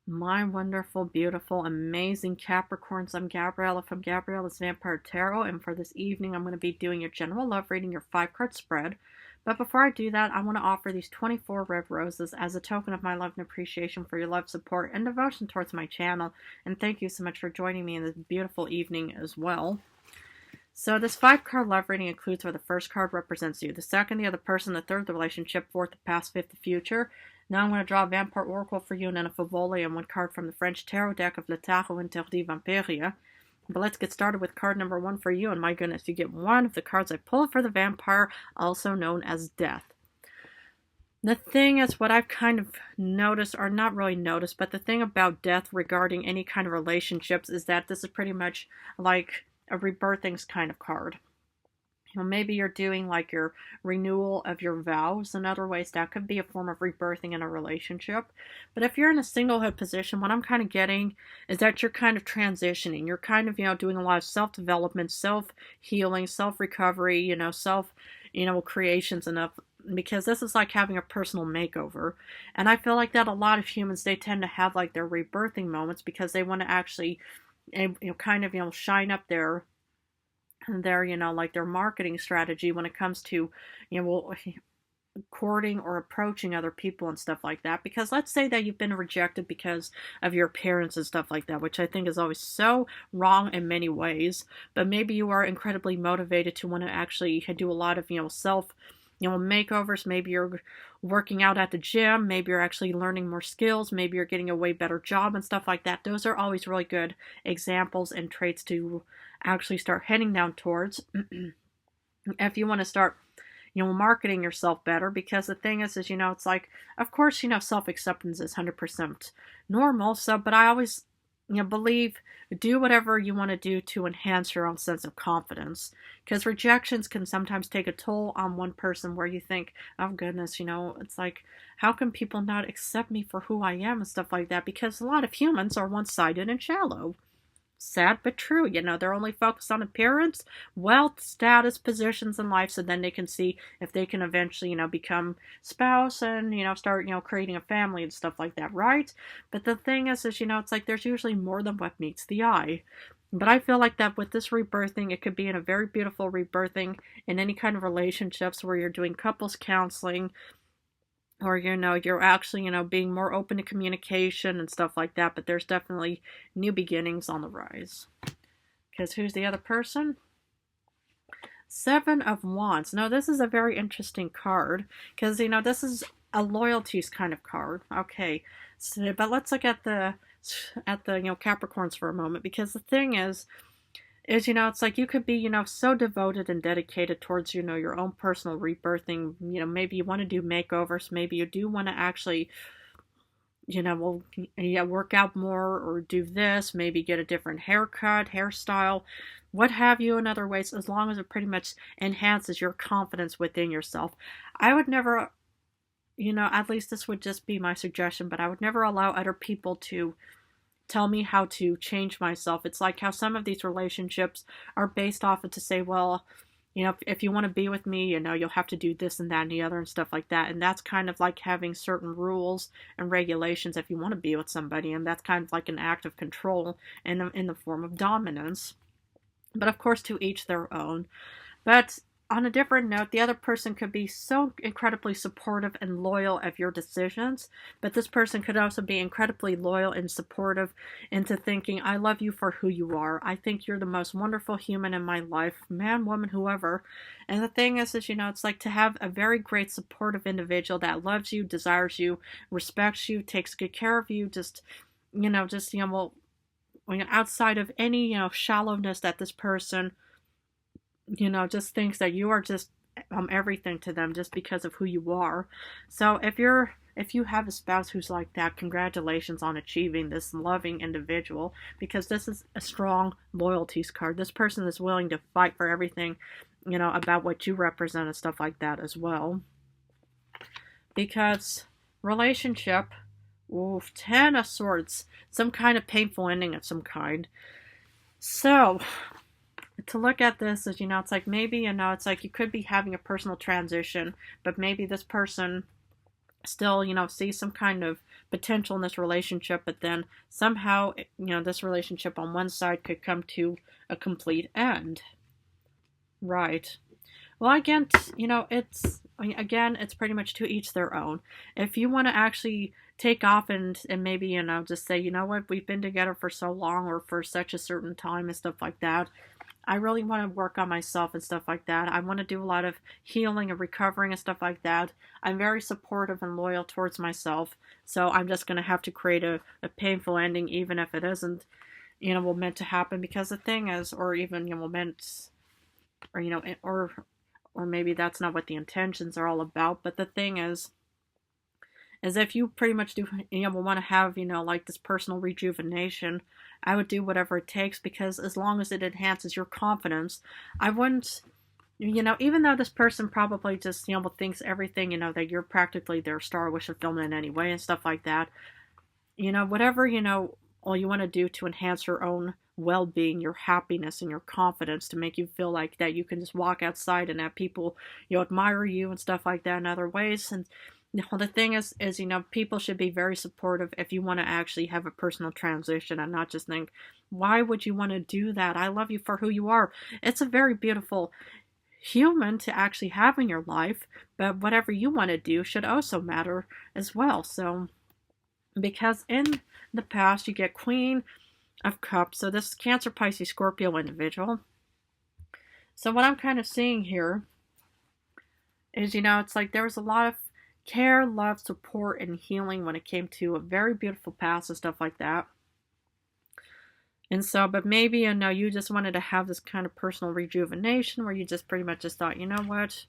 My wonderful, beautiful, amazing Capricorns. I'm Gabriella from Gabriella's Vampire Tarot, and for this evening, I'm going to be doing your general love reading, your 5-card spread. But before I do that, I want to offer these 24 red roses as a token of my love and appreciation for your love, support, and devotion towards my channel. And thank you so much for joining me in this beautiful evening as well. So this 5-card love reading includes where the first card represents you, the second the other person, the third the relationship, fourth the past, fifth the future. Now I'm going to draw a Vampire Oracle for you and then a Favoli and one card from the French Tarot deck of Le Tarot Interdit Vampiria. But let's get started with card number 1 for you, and my goodness, you get one of the cards I pulled for the vampire, also known as Death. The thing is, what I've kind of noticed, or not really noticed, but the thing about death regarding any kind of relationships is that this is pretty much like a rebirthing kind of card. Maybe you're doing like your renewal of your vows. In other ways, that could be a form of rebirthing in a relationship. But if you're in a singlehood position, what I'm kind of getting is that you're kind of transitioning. You're kind of, doing a lot of self-development, self-healing, self-recovery, self, creations enough. Because this is like having a personal makeover. And I feel like that a lot of humans, they tend to have like their rebirthing moments because they want to actually, shine up their like their marketing strategy when it comes to, courting or approaching other people and stuff like that. Because let's say that you've been rejected because of your appearance and stuff like that, which I think is always so wrong in many ways. But maybe you are incredibly motivated to want to actually do a lot of, self, makeovers. Maybe you're working out at the gym. Maybe you're actually learning more skills. Maybe you're getting a way better job and stuff like that. Those are always really good examples and traits to actually start heading down towards if you want to start marketing yourself better. Because the thing is it's like, of course, self-acceptance is 100% normal. So but I always believe, do whatever you want to do to enhance your own sense of confidence, because rejections can sometimes take a toll on one person where you think, oh goodness, it's like, how can people not accept me for who I am and stuff like that, because a lot of humans are one-sided and shallow. Sad but true. They're only focused on appearance, wealth, status, positions in life, so then they can see if they can eventually, become spouse and, start, creating a family and stuff like that, right? But the thing is, it's like there's usually more than what meets the eye. But I feel like that with this rebirthing, it could be in a very beautiful rebirthing in any kind of relationships where you're doing couples counseling, or you're actually being more open to communication and stuff like that. But there's definitely new beginnings on the rise. Because who's the other person? 7 of Wands. Now this is a very interesting card, because this is a loyalties kind of card. Okay, so but let's look at the Capricorns for a moment, because the thing is it's like you could be, so devoted and dedicated towards, your own personal rebirthing. Maybe you want to do makeovers. Maybe you do want to actually, work out more or do this. Maybe get a different haircut, hairstyle, what have you, in other ways, as long as it pretty much enhances your confidence within yourself. I would never, at least this would just be my suggestion, but I would never allow other people to tell me how to change myself. It's like how some of these relationships are based off of to say, well, if you want to be with me, you'll have to do this and that and the other and stuff like that. And that's kind of like having certain rules and regulations if you want to be with somebody. And that's kind of like an act of control in the form of dominance. But of course, to each their own. But on a different note, the other person could be so incredibly supportive and loyal of your decisions, but this person could also be incredibly loyal and supportive into thinking, I love you for who you are. I think you're the most wonderful human in my life, man, woman, whoever. And the thing is it's like to have a very great supportive individual that loves you, desires you, respects you, takes good care of you, outside of any, shallowness that this person just thinks that you are just everything to them just because of who you are. So if you have a spouse who's like that, congratulations on achieving this loving individual, because this is a strong loyalties card. This person is willing to fight for everything, about what you represent and stuff like that as well. Because relationship, 10 of Swords, some kind of painful ending of some kind. So to look at this as, it's like maybe, it's like you could be having a personal transition, but maybe this person still, sees some kind of potential in this relationship, but then somehow, this relationship on one side could come to a complete end. Right. Well, again, it's pretty much to each their own. If you want to actually take off and maybe, just say, you know what, we've been together for so long or for such a certain time and stuff like that. I really want to work on myself and stuff like that. I want to do a lot of healing and recovering and stuff like that. I'm very supportive and loyal towards myself. So I'm just going to have to create a painful ending, even if it isn't, meant to happen. Because the thing is, or even, meant, or, or maybe that's not what the intentions are all about. But the thing is if you pretty much do, want to have, like this personal rejuvenation, I would do whatever it takes, because as long as it enhances your confidence, I wouldn't, even though this person probably just, thinks everything, that you're practically their star wish fulfillment in any way and stuff like that, whatever, all you want to do to enhance your own well-being, your happiness, and your confidence, to make you feel like that you can just walk outside and have people, admire you and stuff like that in other ways. And the thing is, people should be very supportive if you want to actually have a personal transition, and not just think, why would you want to do that? I love you for who you are. It's a very beautiful human to actually have in your life, but whatever you want to do should also matter as well. So, because in the past, you get Queen of Cups, so this Cancer, Pisces, Scorpio individual. So what I'm kind of seeing here is, it's like there was a lot of care, love, support, and healing when it came to a very beautiful past and stuff like that. And so, but maybe, you just wanted to have this kind of personal rejuvenation where you just pretty much just thought, you know what,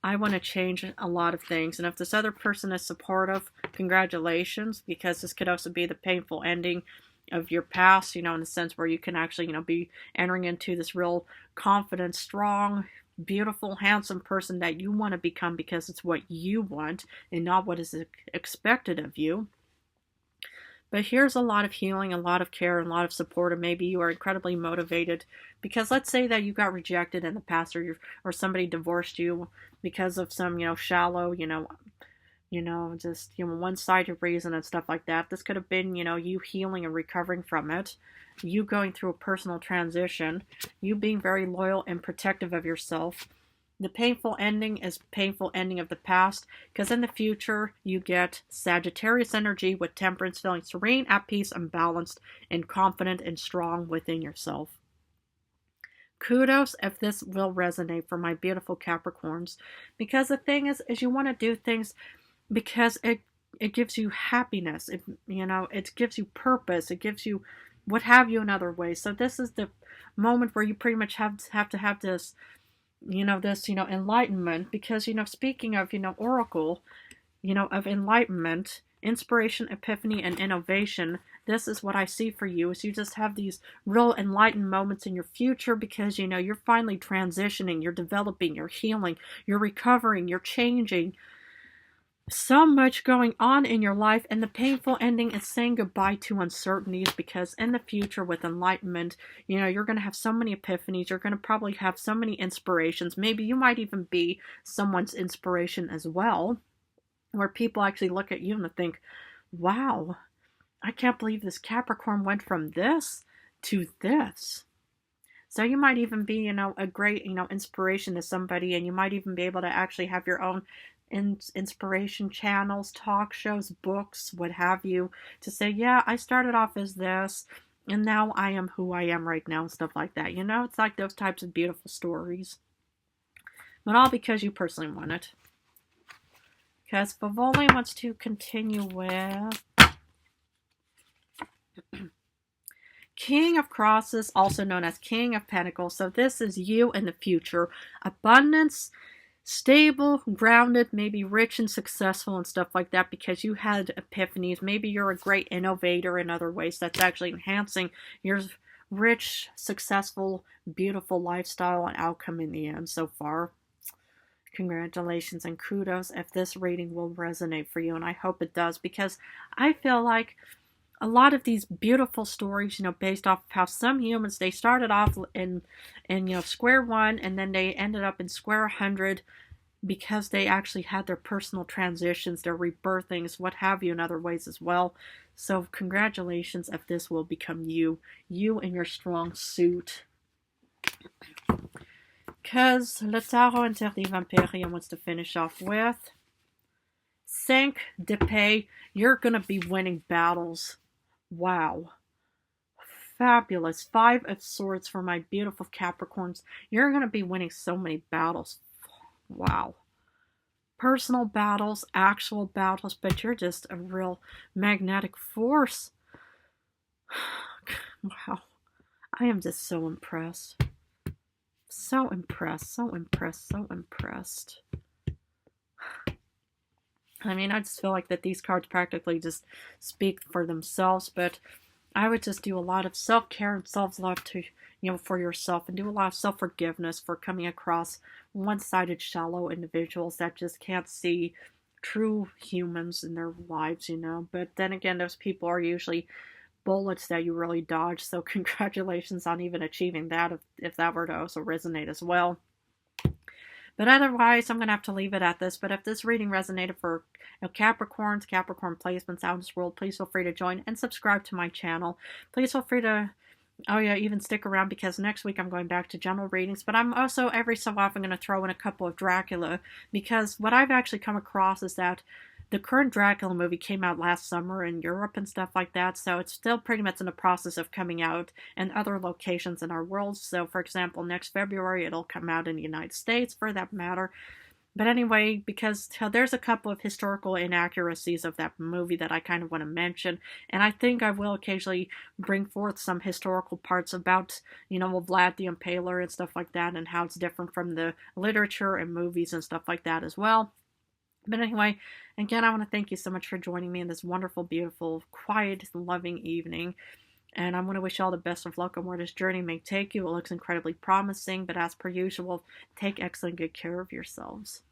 I want to change a lot of things. And if this other person is supportive, congratulations, because this could also be the painful ending of your past, in the sense where you can actually, be entering into this real confident, strong, beautiful, handsome person that you want to become, because it's what you want and not what is expected of you. But here's a lot of healing, a lot of care, and a lot of support, and maybe you are incredibly motivated, because let's say that you got rejected in the past, or somebody divorced you because of some, shallow, just, one-sided reason and stuff like that. This could have been, you healing and recovering from it, you going through a personal transition, you being very loyal and protective of yourself. The painful ending is painful ending of the past, because in the future, you get Sagittarius energy with Temperance, feeling serene, at peace, and balanced, and confident and strong within yourself. Kudos if this will resonate for my beautiful Capricorns, because the thing is you want to do things because it gives you happiness, it gives you purpose, it gives you what have you in other ways. So this is the moment where you pretty much have to have this, enlightenment, because, speaking of, oracle, of enlightenment, inspiration, epiphany, and innovation, this is what I see for you, is you just have these real enlightened moments in your future, because, you're finally transitioning, you're developing, you're healing, you're recovering, you're changing. So much going on in your life, and the painful ending is saying goodbye to uncertainties, because in the future with enlightenment, you're going to have so many epiphanies, you're going to probably have so many inspirations, maybe you might even be someone's inspiration as well, where people actually look at you and think, wow, I can't believe this Capricorn went from this to this. So you might even be, a great, inspiration to somebody, and you might even be able to actually have your own inspiration channels, talk shows, books, what have you, to say, yeah, I started off as this, and now I am who I am right now, and stuff like that. It's like those types of beautiful stories. But all because you personally want it. Because Favoli wants to continue with King of Crosses, also known as King of Pentacles. So this is you in the future. Abundance, stable, grounded, maybe rich and successful and stuff like that, because you had epiphanies. Maybe you're a great innovator in other ways that's actually enhancing your rich, successful, beautiful lifestyle and outcome in the end so far. Congratulations and kudos if this reading will resonate for you, and I hope it does, because I feel like a lot of these beautiful stories, based off of how some humans, they started off in square one, and then they ended up in square 100, because they actually had their personal transitions, their rebirthings, what have you, in other ways as well. So congratulations if this will become you in your strong suit. Because Le Tarot Interdit Vampire wants to finish off with 5 d'épée. You're going to be winning battles. Wow. Fabulous. 5 of Swords for my beautiful Capricorns. You're going to be winning so many battles. Wow. Personal battles, actual battles, but you're just a real magnetic force. Wow. I am just so impressed. So impressed, so impressed, so impressed. I mean, I just feel like that these cards practically just speak for themselves, but I would just do a lot of self-care and self-love to, for yourself, and do a lot of self-forgiveness for coming across one-sided, shallow individuals that just can't see true humans in their lives, But then again, those people are usually bullets that you really dodge, so congratulations on even achieving that, if that were to also resonate as well. But otherwise, I'm going to have to leave it at this. But if this reading resonated for Capricorns, Capricorn placements out in this world, please feel free to join and subscribe to my channel. Please feel free to, even stick around, because next week I'm going back to general readings. But I'm also every so often going to throw in a couple of Dracula, because what I've actually come across is that the current Dracula movie came out last summer in Europe and stuff like that, so it's still pretty much in the process of coming out in other locations in our world. So, for example, next February it'll come out in the United States, for that matter. But anyway, because there's a couple of historical inaccuracies of that movie that I kind of want to mention, and I think I will occasionally bring forth some historical parts about, Vlad the Impaler and stuff like that, and how it's different from the literature and movies and stuff like that as well. But anyway, again, I want to thank you so much for joining me in this wonderful, beautiful, quiet, loving evening. And I want to wish you all the best of luck on where this journey may take you. It looks incredibly promising, but as per usual, take excellent good care of yourselves.